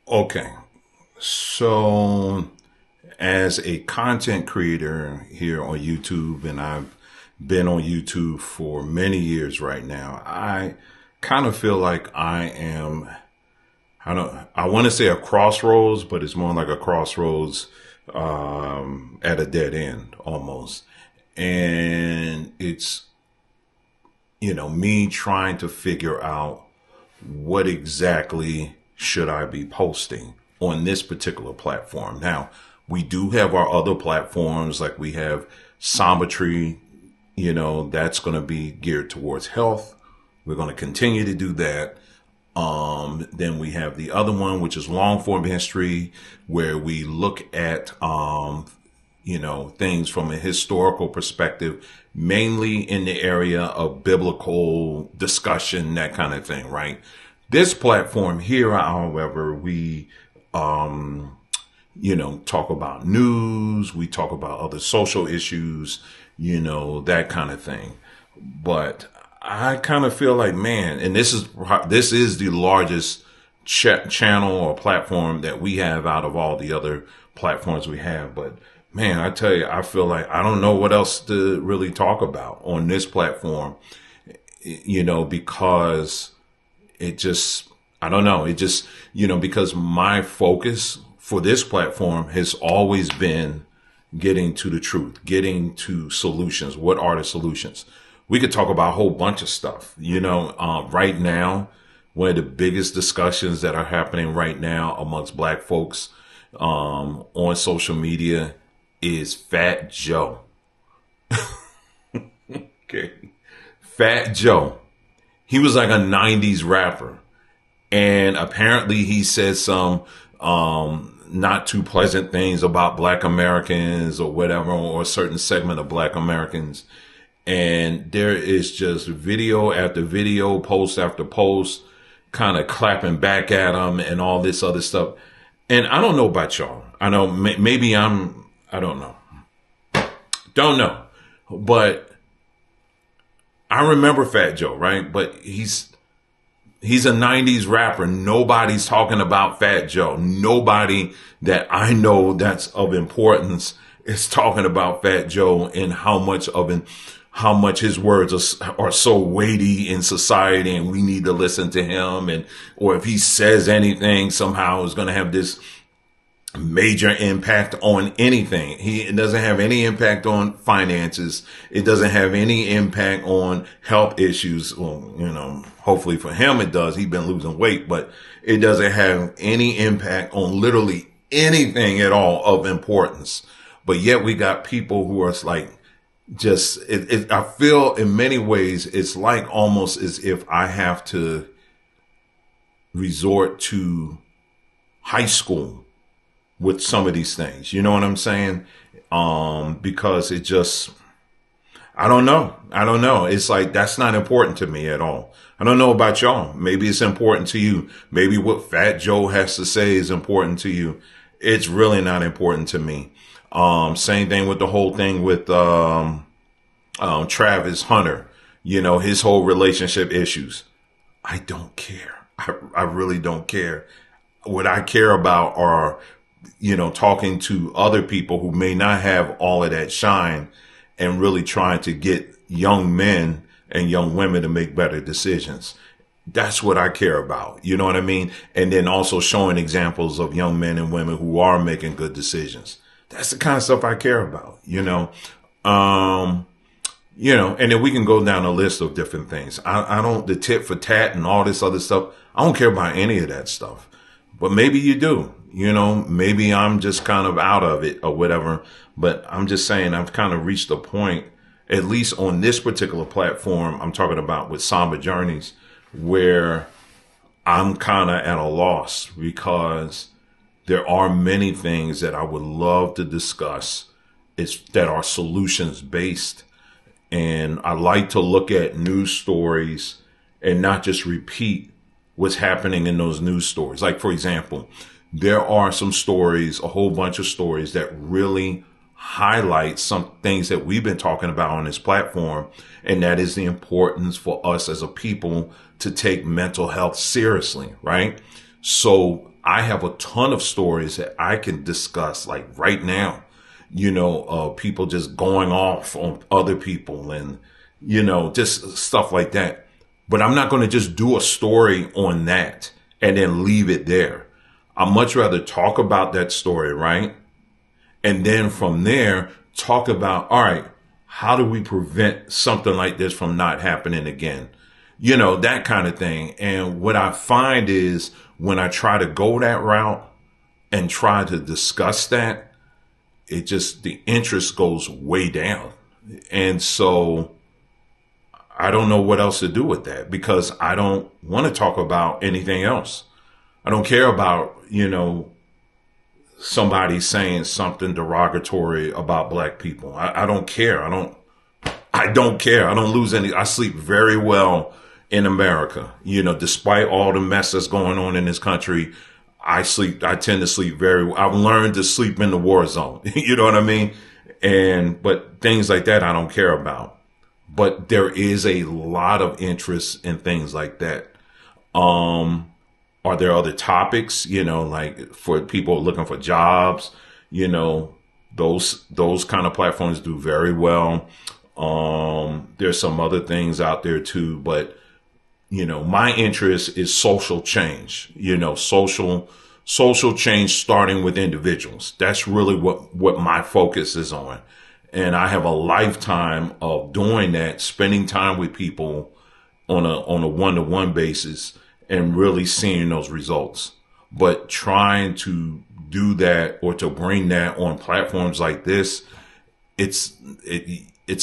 Okay. So, as a content creator here on YouTube, and I've been on YouTube for many years right now, I kind of feel like I want to say a crossroads, but it's more like a crossroads at a dead end almost. And it's, me trying to figure out what exactly should I be posting on this particular platform. Now, we do have our other platforms, like we have Samba Tree, that's going to be geared towards health. We're going to continue to do that. Then we have the other one, which is long form history, where we look at, things from a historical perspective, mainly in the area of biblical discussion, that kind of thing, right? This platform here, however, we, talk about news, we talk about other social issues, that kind of thing. But I kind of feel like, man, and this is the largest channel or platform that we have out of all the other platforms we have. But man, I tell you, I feel like I don't know what else to really talk about on this platform, because it just, I don't know, it just, because my focus for this platform has always been getting to the truth, getting to solutions. What are the solutions? We could talk about a whole bunch of stuff. Right now, one of the biggest discussions that are happening right now amongst black folks on social media is Fat Joe. Okay. Fat Joe. He was like a 90's rapper. And apparently he said some not too pleasant things about black Americans or whatever, or a certain segment of black Americans. And there is just video after video, post after post, kind of clapping back at him and all this other stuff. And I don't know about y'all. I know maybe I don't know. Don't know. But I remember Fat Joe, right? But he's a 90's rapper. Nobody's talking about Fat Joe. Nobody that I know that's of importance is talking about Fat Joe and how much his words are so weighty in society, and we need to listen to him. Or if he says anything, somehow is going to have this major impact on anything. It doesn't have any impact on finances. It doesn't have any impact on health issues. Well, hopefully for him it does. He's been losing weight, but it doesn't have any impact on literally anything at all of importance. But yet we got people who are like, I feel in many ways, it's like almost as if I have to resort to high school with some of these things. You know what I'm saying? Because it just, I don't know. It's like, that's not important to me at all. I don't know about y'all. Maybe it's important to you. Maybe what Fat Joe has to say is important to you. It's really not important to me. Same thing with the whole thing with, Travis Hunter, his whole relationship issues. I don't care. I really don't care. What I care about are, talking to other people who may not have all of that shine and really trying to get young men and young women to make better decisions. That's what I care about. You know what I mean? And then also showing examples of young men and women who are making good decisions. That's the kind of stuff I care about, and then we can go down a list of different things. I don't, the tit for tat and all this other stuff. I don't care about any of that stuff, but maybe you do, maybe I'm just kind of out of it or whatever, but I'm just saying I've kind of reached a point, at least on this particular platform I'm talking about with Samba Journeys, where I'm kind of at a loss because there are many things that I would love to discuss that are solutions based. And I like to look at news stories and not just repeat what's happening in those news stories. Like, for example, there are some stories, a whole bunch of stories that really highlight some things that we've been talking about on this platform. And that is the importance for us as a people to take mental health seriously, right? So I have a ton of stories that I can discuss like right now, people just going off on other people and, just stuff like that. But I'm not going to just do a story on that and then leave it there. I'd much rather talk about that story, right? And then from there, talk about, all right, how do we prevent something like this from not happening again? That kind of thing. And what I find is when I try to go that route and try to discuss that, the interest goes way down. And so I don't know what else to do with that because I don't want to talk about anything else. I don't care about, somebody saying something derogatory about black people. I don't care. I don't care. I don't lose any. I sleep very well in America. Despite all the mess that's going on in this country, I tend to sleep very well. I've learned to sleep in the war zone. You know what I mean? But things like that, I don't care about. But there is a lot of interest in things like that. Are there other topics, like for people looking for jobs, those kind of platforms do very well. There's some other things out there too, but my interest is social change, social change starting with individuals. That's really what my focus is on. And I have a lifetime of doing that, spending time with people on a one-to-one basis and really seeing those results. But trying to do that or to bring that on platforms like this, it's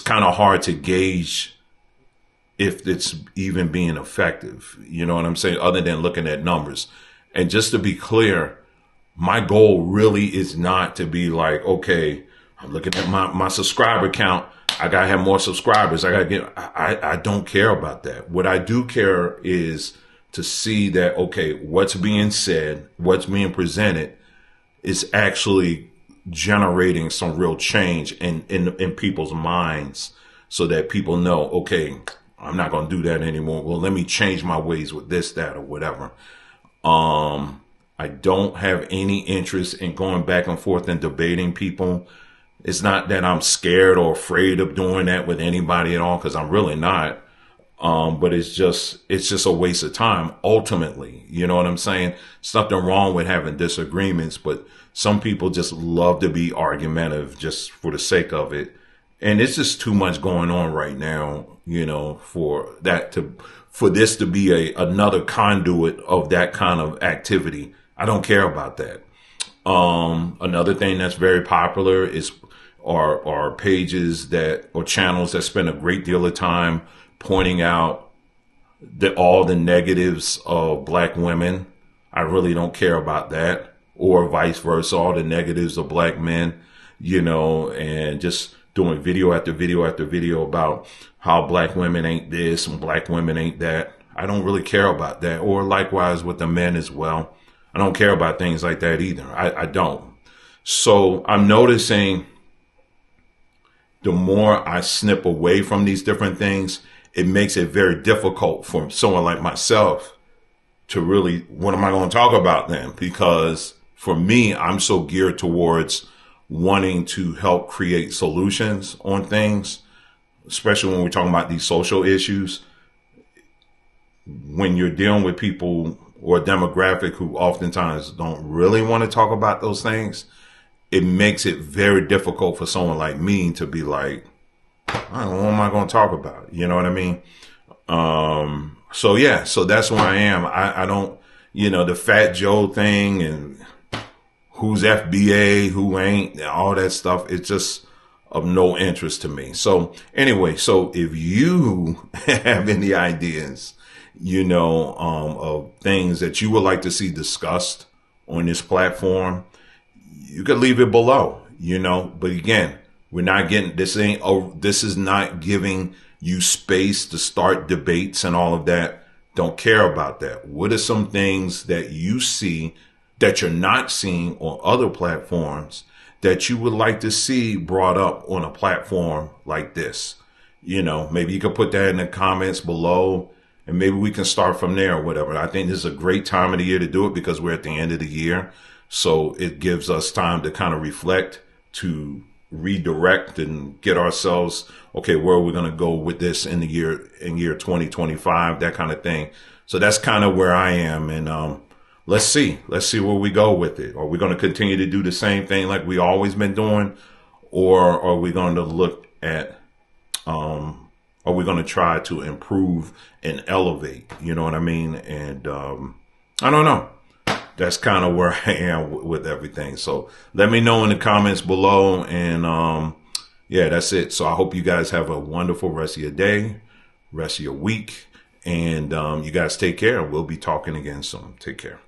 kind of hard to gauge if it's even being effective. You know what I'm saying? Other than looking at numbers. And just to be clear, my goal really is not to be like, okay, I'm looking at my subscriber count. I got to have more subscribers. I don't care about that. What I do care is to see that, okay, what's being said, what's being presented is actually generating some real change in people's minds so that people know, okay, I'm not going to do that anymore. Well, let me change my ways with this, that, or whatever. I don't have any interest in going back and forth and debating people. It's not that I'm scared or afraid of doing that with anybody at all, because I'm really not. But it's just a waste of time ultimately. You know what I'm saying? There's nothing wrong with having disagreements, but some people just love to be argumentative just for the sake of it. And it's just too much going on right now, for this to be another conduit of that kind of activity. I don't care about that. Another thing that's very popular are pages or channels that spend a great deal of time pointing out all the negatives of black women. I really don't care about that, or vice versa, all the negatives of black men, and just doing video after video after video about how black women ain't this and black women ain't that. I don't really care about that. Or likewise with the men as well. I don't care about things like that either. I don't. So I'm noticing the more I snip away from these different things, it makes it very difficult for someone like myself to really, what am I going to talk about then? Because for me, I'm so geared towards wanting to help create solutions on things, especially when we're talking about these social issues. When you're dealing with people or a demographic who oftentimes don't really want to talk about those things, it makes it very difficult for someone like me to be like, what am I going to talk about? You know what I mean? So that's where I am. I don't, the Fat Joe thing and who's FBA, who ain't, all that stuff. It's just of no interest to me. So anyway, so if you have any ideas, of things that you would like to see discussed on this platform, you could leave it below, but again, we're not getting, this is not giving you space to start debates and all of that. Don't care about that. What are some things that you see that you're not seeing on other platforms that you would like to see brought up on a platform like this? Maybe you could put that in the comments below. and maybe we can start from there or whatever. I think this is a great time of the year to do it because we're at the end of the year. So it gives us time to kind of reflect, to redirect and get ourselves, okay, where are we going to go with this in year 2025, that kind of thing. So that's kind of where I am. And, let's see where we go with it. Are we going to continue to do the same thing like we always been doing? Or are we going to look at, are we going to try to improve and elevate? You know what I mean? And, I don't know. That's kind of where I am with everything. So let me know in the comments below. And, yeah, that's it. So I hope you guys have a wonderful rest of your day, rest of your week. And, you guys take care. We'll be talking again soon. Take care.